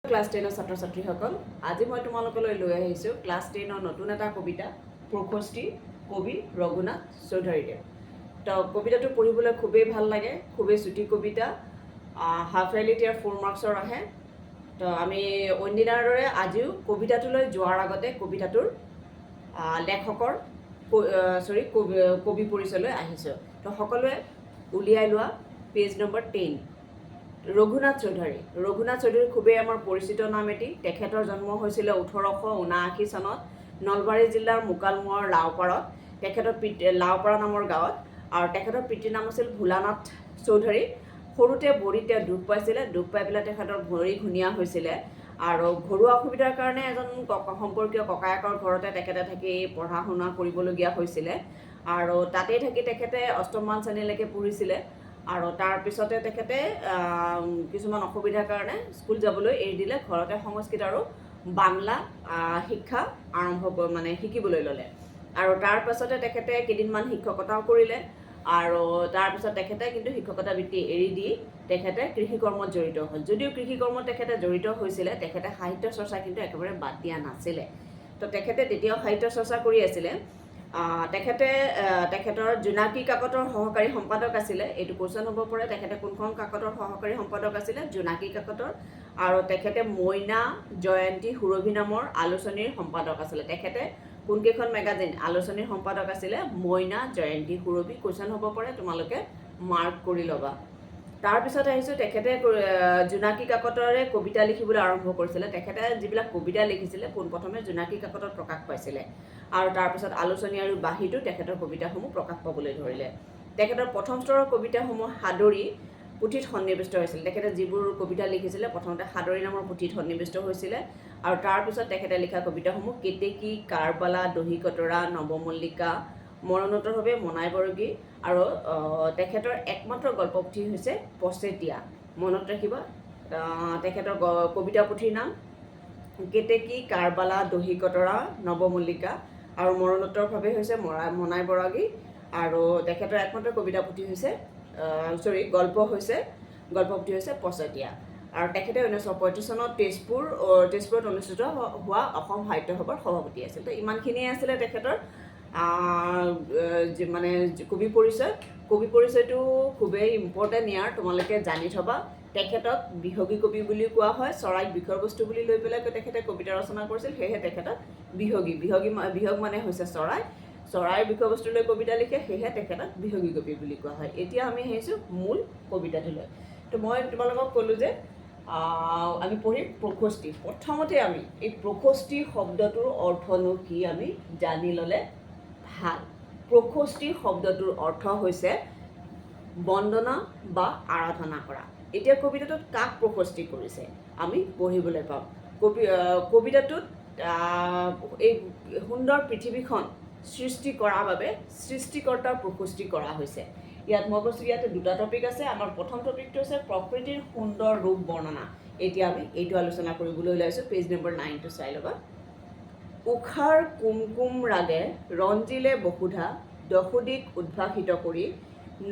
Class 10 ছাত্ৰ ছাত্ৰীসকল, আজি মই তোমালোকলৈ লৈ আহিছোঁ ক্লাছ 10 নতুন এটা কবিতা প্ৰশস্তি কবি ৰঘুনাথ চৌধুৰীদেৱ। তো কবিতাটো পঢ়িবলৈ খুবেই ভাল লাগে, খুবেই চুটি কবিতা, হাফ ইয়াৰলিত 4 মাৰ্কছৰ আহে। তো আমি অন্যদিনাৰ দৰে আজিও কবিতাটোলৈ যোৱাৰ আগতে কবিতাটোৰ লেখকৰ কবি পৰিচয়লৈ আহিছোঁ। তো সকলোৱে উলিয়াই লোৱা পেজ নম্বৰ 10। ৰঘুনাথ চৌধুৰী খুবেই আমাৰ পৰিচিত নাম এটি। তেখেতৰ জন্ম হৈছিলে 1879 চনত নলবাৰী জিলাৰ মোকালমোৱাৰ লাওপাৰত, লাওপাৰা নামৰ গাঁৱত। আৰু তেখেতৰ পিতৃৰ নাম আছিল ভোলানাথ চৌধুৰী। সৰুতে ভৰিত তেওঁ দুখ পাইছিলে, দুখ পাই পেলাই তেখেতৰ ভৰি ঘূণীয়া হৈছিলে আৰু ঘৰুৱা অসুবিধাৰ কাৰণে এজন সম্পৰ্কীয় ককায়েকৰ ঘৰতে তেখেতে থাকি পঢ়া শুনা কৰিবলগীয়া হৈছিলে আৰু তাতেই থাকি তেখেতে 8ম শ্ৰেণীলৈকে পঢ়িছিলে। আৰু তাৰপিছতে তেখেতে কিছুমান অসুবিধাৰ কাৰণে স্কুল যাবলৈ এৰি দিলে, ঘৰতে সংস্কৃত আৰু বাংলা শিক্ষা শিকিবলৈ ল'লে। আৰু তাৰপাছতে তেখেতে কেইদিনমান শিক্ষকতাও কৰিলে আৰু তাৰপিছত তেখেতে কিন্তু শিক্ষকতা বৃত্তি এৰি দি তেখেতে কৃষি কৰ্মত জড়িত হ'ল। যদিও কৃষি কৰ্মত তেখেতে জড়িত হৈছিলে, তেখেতে সাহিত্য চৰ্চা কিন্তু একেবাৰে বাদ দিয়া নাছিলে। তো তেখেতে তেতিয়াও সাহিত্য চৰ্চা কৰি আছিলে। তেখেতৰ জোনাকী কাকতৰ সহকাৰী সম্পাদক আছিলে। এইটো কোৱেশ্যন হ'ব পাৰে, তেখেতে কোনখন কাকতৰ সহকাৰী সম্পাদক আছিলে? জোনাকী কাকতৰ। আৰু তেখেতে মইনা জয়ন্তী সুৰভি নামৰ আলোচনীৰ সম্পাদক আছিলে। তেখেতে কোনকেইখন মেগাজিন আলোচনীৰ সম্পাদক আছিলে? মইনা জয়ন্তী সুৰভি। কোৱেশ্যন হ'ব পাৰে, তোমালোকে মাৰ্ক কৰি ল'বা। তাৰপিছত আহিছোঁ, তেখেতে জোনাকী কাকতৰে কবিতা লিখিবলৈ আৰম্ভ কৰিছিলে। তেখেতে যিবিলাক কবিতা লিখিছিলে পোনপ্ৰথমে জোনাকী কাকতত প্ৰকাশ পাইছিলে আৰু তাৰপিছত আলোচনী আৰু বাঁহীতো তেখেতৰ কবিতাসমূহ প্ৰকাশ পাবলৈ ধৰিলে। তেখেতৰ প্ৰথম স্তৰৰ কবিতাসমূহ সাদৰী পুথিত সন্নিৱিষ্ট হৈছিল। তেখেতে যিবোৰ কবিতা লিখিছিলে প্ৰথমতে সাদৰী নামৰ পুথিত সন্নিৱিষ্ট হৈছিলে আৰু তাৰপিছত তেখেতে লিখা কবিতাসমূহ কেতেকী, কাৰবালা, দহি কতৰা, নৱমল্লিকা, মৰণোত্তৰভাৱে মনাই বৰগী আৰু তেখেতৰ একমাত্ৰ গল্পপুথি হৈছে পছেতীয়া। মনত ৰাখিবা, তেখেতৰ কবিতা পুথিৰ নাম কেতেকী, কাৰবালা, দহি কতৰা, নৱমল্লিকা আৰু মৰণোত্তৰভাৱে হৈছে মনাই বৰাগী। আৰু তেখেতৰ একমাত্ৰ কবিতা পুথি হৈছে গল্পপুথি হৈছে পছেতীয়া। আৰু তেখেতে 1935 চনত তেজপুৰত অনুষ্ঠিত হোৱা অসম সাহিত্য সভাৰ সভাপতি আছিল। তো ইমানখিনিয়ে আছিলে তেখেতৰ কবি পৰিচয়টো খুবেই ইম্পৰ্টেণ্ট। ইয়াৰ তোমালোকে জানি থবা। তেখেতক বিহগী কবি বুলিও কোৱা হয়। চৰাইক বিষয়বস্তু বুলি লৈ পেলাই তেখেতে কবিতা ৰচনা কৰিছিল, সেয়েহে তেখেতক বিহগ মানে হৈছে চৰাইৰ বিষয়বস্তু লৈ কবিতা লিখে, সেয়েহে তেখেতক বিহগী কবি বুলি কোৱা হয়। এতিয়া আমি আহিছোঁ মূল কবিতাটোলৈ। তো মই তোমালোকক ক'লোঁ যে আমি পঢ়িম প্ৰশস্তি। প্ৰথমতে আমি এই প্ৰশস্তি শব্দটোৰ অৰ্থনো কি আমি জানি ল'লে ভাল। প্ৰশস্তি শব্দটোৰ অৰ্থ হৈছে বন্দনা বা আৰাধনা কৰা। এতিয়া কবিতাটোত কাক প্ৰশস্তি কৰিছে আমি পঢ়িবলৈ পাম। কবিতাটোত এই সুন্দৰ পৃথিৱীখন সৃষ্টি কৰাৰ বাবে সৃষ্টিকৰ্তাৰ প্ৰশস্তি কৰা হৈছে। ইয়াত মই কৈছোঁ, ইয়াতে দুটা টপিক আছে। আমাৰ প্ৰথম টপিকটো হৈছে প্ৰকৃতিৰ সুন্দৰ ৰূপ বৰ্ণনা। এতিয়া আমি এইটো আলোচনা কৰিবলৈ ওলাইছোঁ। পেজ নম্বৰ 9টো চাই ল'বা। উষাৰ কুমকুম ৰাগে ৰঞ্জিলে বসুধা, দশোদিক উদ্ভাসিত কৰি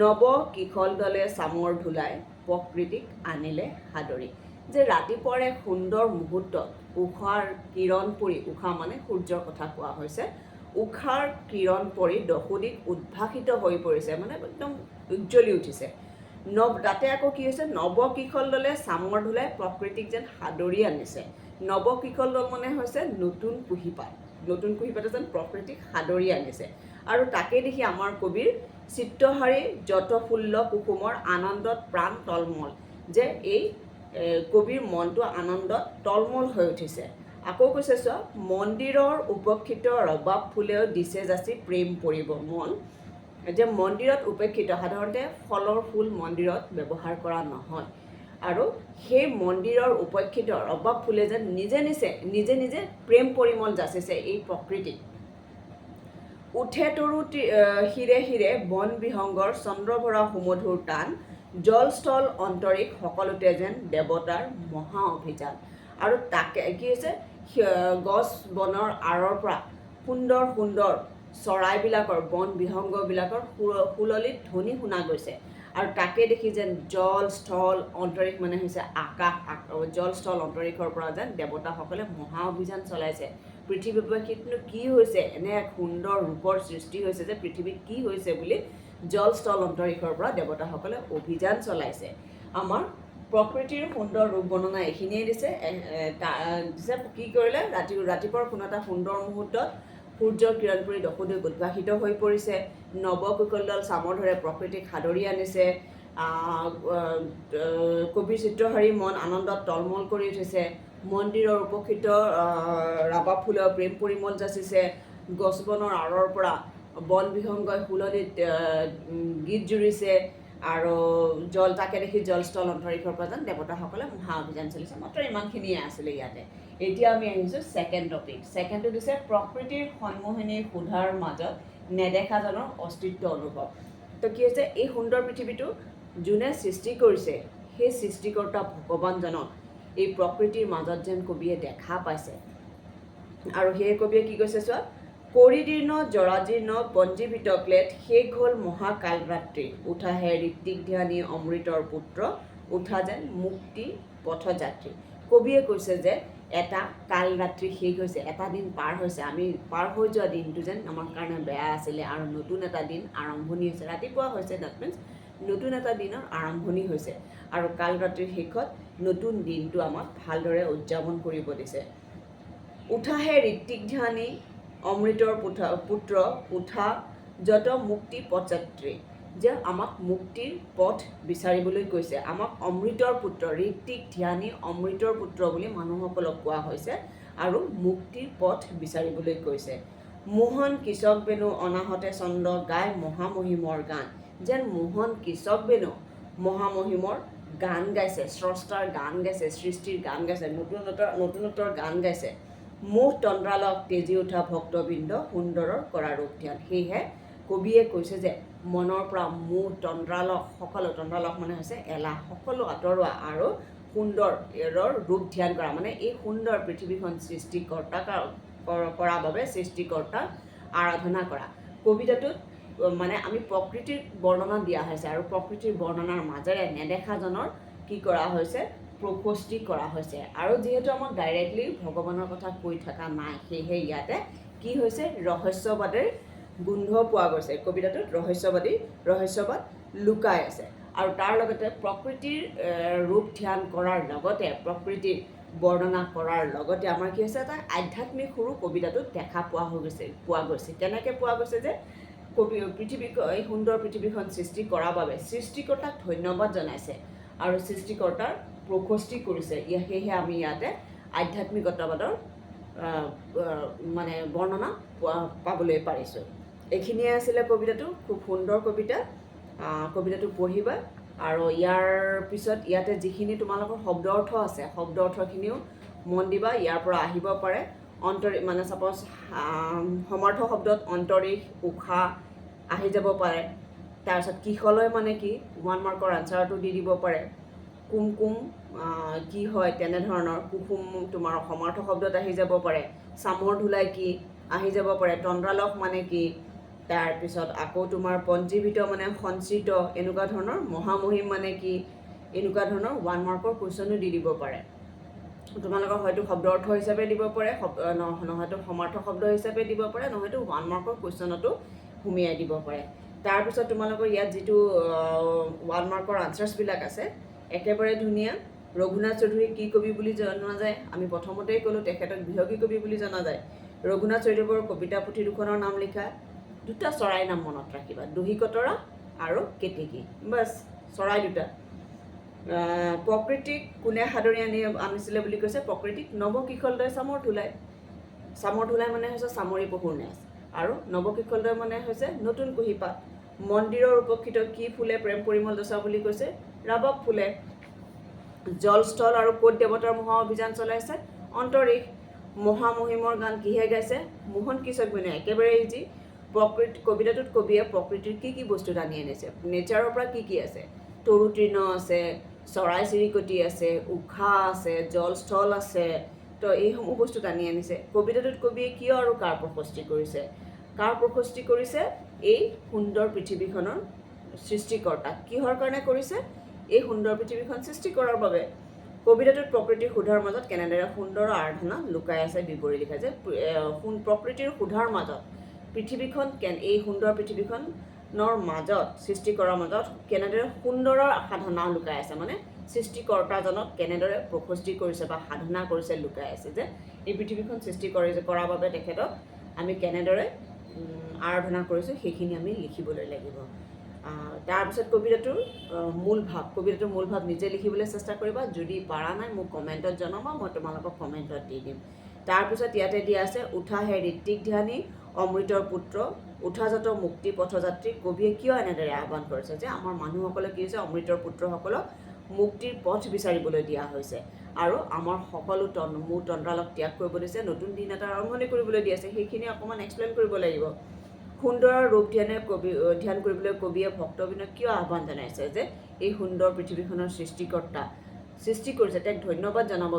নৱ কিশল দলে চামৰ ধুলাই প্ৰকৃতিক আনিলে সাদৰি। যে ৰাতিপুৱাৰ এক সুন্দৰ মুহূৰ্তত উষাৰ কিৰণ পৰি, উষা মানে সূৰ্যৰ কথা কোৱা হৈছে, উষাৰ কিৰণ পৰি দশোদিক উদ্ভাসিত হৈ পৰিছে, মানে একদম উজ্জ্বলি উঠিছে। তাতে আকৌ কি হৈছে? নৱ কিশল দলে চামৰ ধুলাই প্ৰকৃতিক যেন সাদৰি আনিছে। নৱ কিশল দল মানে হৈছে নতুন কুঁহিপাত যেন প্ৰকৃতিক সাদৰি আনিছে। আৰু তাকে দেখি আমাৰ কবিৰ চিত্ৰহাৰী যত ফুল্ল কুসুমৰ আনন্দত প্ৰাণ তলমল, যে এই কবিৰ মনটো আনন্দত তলমল হৈ উঠিছে। আকৌ কৈছে চোৱা, মন্দিৰৰ উপেক্ষিত ৰবাব ফুলেও দিছে যাচি প্ৰেম পৰিব মন। যে মন্দিৰত উপেক্ষিত, সাধাৰণতে ফলৰ ফুল মন্দিৰত ব্যৱহাৰ কৰা নহয়, আৰু সেই মন্দিৰৰ উপেক্ষিত ৰবাব ফুলে যেন নিজে নিজে প্ৰেম পৰিমল যাচিছে এই প্ৰকৃতিক। উঠে তৰু শিৰে শিৰে বন বিহংগৰ চন্দ্ৰভৰা সুমধুৰ টান, জল স্থল অন্তৰিক সকলোতে যেন দেৱতাৰ মহা অভিযান। আৰু তাকে কি হৈছে? গছ বনৰ আঁৰৰ পৰা সুন্দৰ চৰাইবিলাকৰ, বন বিহংগবিলাকৰ সুললিত ধ্বনি শুনা গৈছে। আৰু তাকে দেখি যেন জল স্থল অন্তৰীক্ষ মানে হৈছে আকাশ জল স্থল অন্তৰীক্ষৰ পৰা যেন দেৱতাসকলে মহা অভিযান চলাইছে। পৃথিৱীৰ পৃথিৱীনো কি হৈছে, এনে এক সুন্দৰ ৰূপৰ সৃষ্টি হৈছে যে পৃথিৱীত কি হৈছে বুলি জল স্থল অন্তৰীক্ষৰ পৰা দেৱতাসকলে অভিযান চলাইছে। আমাৰ প্ৰকৃতিৰ সুন্দৰ ৰূপ বৰ্ণনা এইখিনিয়ে দিছে। কি কৰিলে ৰাতিপুৱাৰ কোনো এটা সুন্দৰ মুহূৰ্তত সূৰ্যৰ কিৰণ পৰি দশোদয় উদ্ভাসিত হৈ পৰিছে। নৱকুকলডাল চামৰ ধৰে প্ৰকৃতিক সাদৰি আনিছে। কবিৰ চিত্ৰহাৰী মন আনন্দত তলমল কৰি উঠিছে। মন্দিৰৰ উপক্ষিত ৰাবাব ফুলৰ প্ৰেম পৰিমল যাচিছে। গছ বনৰ আঁৰৰ পৰা বন বিহংগই সুললিত গীত জুৰিছে। আৰু তাকে দেখি জলস্থল অন্তৰীক্ষৰ পৰা যেন দেৱতাসকলে মহা অভিযান চলিছে। মাত্ৰ ইমানখিনিয়ে আছিলে ইয়াতে। এতিয়া আমি আহিছোঁ ছেকেণ্ড টপিক। ছেকেণ্ডটো দিছে প্ৰকৃতিৰ সন্মোহিনীৰ সুধাৰ মাজত নেদেখাজনৰ অস্তিত্ব অনুভৱ। তো কি হৈছে, এই সুন্দৰ পৃথিৱীটো যোনে সৃষ্টি কৰিছে সেই সৃষ্টিকৰ্তা ভগৱানজনক এই প্ৰকৃতিৰ মাজত যেন কবিয়ে দেখা পাইছে। আৰু সেই কবিয়ে কি কৈছে চোৱা, কৰিদীৰ্ণ জৰাজীৰ্ণ পঞ্জীভিত ক্লেট শেষ হ'ল মহাকালৰাত্ৰি, উঠাহে ঋত্বিক ধ্যানী অমৃতৰ পুত্ৰ, উঠা যেন মুক্তি পথযাত্ৰী। কবিয়ে কৈছে যে এটা কালৰাত্ৰি শেষ হৈছে, এটা দিন পাৰ হৈছে। আমি পাৰ হৈ যোৱা দিনটো যেন আমাৰ কাৰণে বেয়া আছিলে আৰু নতুন এটা দিন আৰম্ভণি হৈছে। ৰাতিপুৱা হৈছে, ডেট মিনছ নতুন এটা দিনৰ আৰম্ভণি হৈছে। আৰু কালৰাত্ৰিৰ শেষত নতুন দিনটো আমাক ভালদৰে উদযাপন কৰিব দিছে। উঠাহে ঋত্বিক ধ্যানী অমৃতৰ পুত্ৰ, উঠা যত মুক্তি পথযাত্ৰী, যে আমাক মুক্তিৰ পথ বিচাৰিবলৈ কৈছে। আমাক অমৃতৰ পুত্ৰ, ঋত্বিক ধ্যানী অমৃতৰ পুত্ৰ বুলি মানুহসকলক কোৱা হৈছে আৰু মুক্তিৰ পথ বিচাৰিবলৈ কৈছে। মোহন কৃষক বেনু অনাহতে চন্দ্ৰ গায় মহামহিমৰ গান, যেন মোহন কৃষক বেনু মহামহিমৰ গান গাইছে, স্ৰষ্টাৰ গান গাইছে, সৃষ্টিৰ গান গাইছে, নতুনত্বৰ গান গাইছে। মোহ তন্দ্ৰালক তেজি উঠা ভক্তবৃন্দ সুন্দৰৰ কৰা ৰূপ ধ্যান। সেয়েহে কবিয়ে কৈছে যে মনৰ পৰা মোহ তন্দ্ৰালক মানে হৈছে এলাহ, সকলো আঁতৰোৱা আৰু সুন্দৰৰ ৰূপ ধ্যান কৰা, মানে এই সুন্দৰ পৃথিৱীখন সৃষ্টিকৰ্তাক কৰা বাবে সৃষ্টিকৰ্তাক আৰাধনা কৰা। কবিতাটোত মানে আমি প্ৰকৃতিৰ বৰ্ণনা দিয়া হৈছে আৰু প্ৰকৃতিৰ বৰ্ণনাৰ মাজেৰে নেদেখাজনৰ কি কৰা হৈছে, প্ৰশস্তি কৰা হৈছে। আৰু যিহেতু আমাক ডাইৰেক্টলি ভগৱানৰ কথা কৈ থকা নাই, সেয়েহে ইয়াতে কি হৈছে, ৰহস্যবাদৰ গোন্ধ পোৱা গৈছে। কবিতাটোত ৰহস্যবাদ লুকাই আছে। আৰু তাৰ লগতে প্ৰকৃতিৰ ৰূপ ধ্যান কৰাৰ লগতে প্ৰকৃতিৰ বৰ্ণনা কৰাৰ লগতে আমাৰ কি হৈছে, এটা আধ্যাত্মিক সুৰো কবিতাটোত দেখা পোৱা গৈছে। কেনেকৈ পোৱা গৈছে যে এই সুন্দৰ পৃথিৱীখন সৃষ্টি কৰাৰ বাবে সৃষ্টিকৰ্তাক ধন্যবাদ জনাইছে আৰু সৃষ্টিকৰ্তাৰ প্ৰশস্তি কৰিছে। সেয়েহে আমি ইয়াতে আধ্যাত্মিকতাবাদৰ মানে বৰ্ণনা পাবলৈ পাৰিছোঁ। এইখিনিয়ে আছিলে কবিতাটো। খুব সুন্দৰ কবিতা। কবিতাটো পঢ়িবা আৰু ইয়াৰ পিছত ইয়াতে যিখিনি তোমালোকৰ শব্দ অৰ্থ আছে, শব্দ অৰ্থখিনিও মন দিবা। ইয়াৰ পৰা আহিব পাৰে মানে ছাপ'জ সমাৰ্থ শব্দত অন্তৰীক্ষ, উষা আহি যাব পাৰে। তাৰপিছত কিশলয় মানে কি, 1 মাৰ্কৰ আনচাৰটো দি দিব পাৰে। কুমকুম কি হয় তেনেধৰণৰ, কুসুম তোমাৰ সমাৰ্থ শব্দত আহি যাব পাৰে। চামৰ ধুলাই কি আহি যাব পাৰে। তন্দ্ৰালক মানে কি, তাৰপিছত আকৌ তোমাৰ পঞ্জীভিত মানে সঞ্চিত, এনেকুৱা ধৰণৰ। মহামহিম মানে কি, এনেকুৱা ধৰণৰ 1 মাৰ্কৰ কুৱেশ্যনো দি দিব পাৰে। তোমালোকৰ হয়তো শব্দ অৰ্থ হিচাপে দিব পাৰে, নহয়তো সমাৰ্থ শব্দ হিচাপে দিব পাৰে, নহয়তো 1 মাৰ্কৰ কুৱেশ্যনতো সুমিয়াই দিব পাৰে। তাৰপিছত তোমালোকৰ ইয়াত যিটো 1 মাৰ্কৰ আনচাৰ্ছবিলাক আছে একেবাৰে ধুনীয়া। ৰঘুনাথ চৌধুৰী কি কবি বুলি জনা যায়? আমি প্ৰথমতেই ক'লোঁ তেখেতক বিহগী কবি বুলি জনা যায়। ৰঘুনাথ চৌধুৰীৰ কবিতা পুথি দুখনৰ নাম লিখা। 2টা চৰাইৰ নাম মনত ৰাখিবা, দহিকতৰা আৰু কেতেকী। বাছ, চৰাই 2টা। প্ৰকৃতিক কোনে সাদৰি আনিছিলে বুলি কৈছে? প্ৰকৃতিক নৱকিশলদ্বয় চামৰ ধুলাই। চামৰ ধুলাই মানে হৈছে চামৰি পহুৰ নেচ, আৰু নৱকিশলদ্বয় মানে হৈছে নতুন কুঁহিপাত। মন্দিৰৰ উপক্ষিত কি ফুলে প্ৰেম পৰিমল যচা বুলি কৈছে? ৰাবাব ফুলে। জলস্থল আৰু ক'ত দেৱতাৰ মহা অভিযান চলাইছে? অন্তৰীক্ষ। মহামহিমৰ গান কিহে গাইছে? মোহন কৃষক বেনে। একেবাৰে ইজি। কবিতাটোত কবিয়ে প্ৰকৃতিৰ কি বস্তু টানি আনিছে? নেচাৰৰ পৰা কি আছে? তৰু তৃণ আছে, চৰাই চিৰিকটি আছে, উষা আছে, জলস্থল আছে। তো এইসমূহ বস্তু টানি আনিছে। কবিতাটোত কবিয়ে কিয় আৰু কাৰ প্ৰশস্তি কৰিছে? এই সুন্দৰ পৃথিৱীখনৰ সৃষ্টিকৰ্তা কিহৰ কাৰণে কৰিছে এই সুন্দৰ পৃথিৱীখন সৃষ্টি কৰাৰ বাবে কবিতাটোত প্ৰকৃতিৰ সুধাৰ মাজত কেনেদৰে সুন্দৰ আৰাধনা লুকাই আছে বিৱৰি লিখা যে প্ৰকৃতিৰ সুধাৰ মাজত পৃথিৱীখন এই সুন্দৰ পৃথিৱীখনৰ মাজত সৃষ্টি কৰাৰ মাজত কেনেদৰে সুন্দৰৰ সাধনা লুকাই আছে মানে সৃষ্টিকৰ্তাজনক কেনেদৰে প্ৰশস্তি কৰিছে বা সাধনা কৰিছে লুকাই আছে যে এই পৃথিৱীখন সৃষ্টি কৰাৰ বাবে তেখেতক আমি কেনেদৰে আৰাধনা কৰিছোঁ সেইখিনি আমি লিখিবলৈ লাগিব তাৰপিছত কবিতাটোৰ মূল ভাৱ নিজে লিখিবলৈ চেষ্টা কৰিবা যদি পাৰা নাই মোক কমেণ্টত জনাবা মই তোমালোকক কমেণ্টত দি দিম তাৰপিছত ইয়াতে দিয়া আছে উঠা হে ঋত্বিক ধ্যানী অমৃতৰ পুত্ৰ উঠাজাত মুক্তি পথযাত্ৰী কবিয়ে কিয় এনেদৰে আহ্বান কৰিছে যে আমাৰ মানুহসকলে কি হৈছে অমৃতৰ পুত্ৰসকলক মুক্তিৰ পথ বিচাৰিবলৈ দিয়া হৈছে আৰু আমাৰ সকলো মূৰ তন্দ্ৰালক ত্যাগ কৰিব দিছে নতুন দিন এটা আৰম্ভণি কৰিবলৈ দি আছে সেইখিনি অকণমান এক্সপ্লেইন কৰিব লাগিব সুন্দৰৰ ৰূপ ধ্যান কৰিবলৈ কবিয়ে ভক্তবৃন্দক কিয় আহ্বান জনাইছে যে এই সুন্দৰ পৃথিৱীখনৰ সৃষ্টি কৰিছে তাক ধন্যবাদ জনাব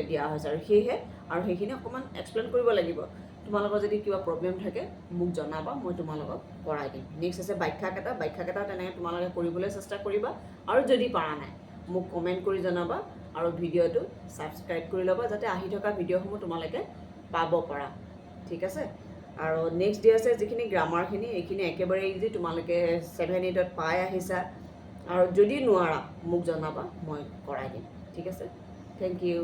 দিয়া হৈছে আৰু সেয়েহে আৰু সেইখিনি অকণমান এক্সপ্লেইন কৰিব লাগিব তোমালোকৰ যদি কিবা প্ৰব্লেম থাকে মোক জনাবা মই তোমালোকক কৰাই দিম নেক্সট আছে ব্যাখ্যাকেইটা তেনেকৈ তোমালোকে কৰিবলৈ চেষ্টা কৰিবা আৰু যদি পাৰা নাই মোক কমেণ্ট কৰি জনাবা আৰু ভিডিঅ'টো ছাবস্ক্ৰাইব কৰি ল'বা যাতে আহি থকা ভিডিঅ'সমূহ তোমালোকে পাব পাৰা ঠিক আছে আৰু নেক্সট দিয়া আছে যিখিনি গ্ৰামাৰখিনি এইখিনি একেবাৰে ইজি তোমালোকে 7-8ত পাই আহিছা আৰু যদি নোৱাৰা মোক জনাবা মই কৰাই দিম ঠিক আছে থেংক ইউ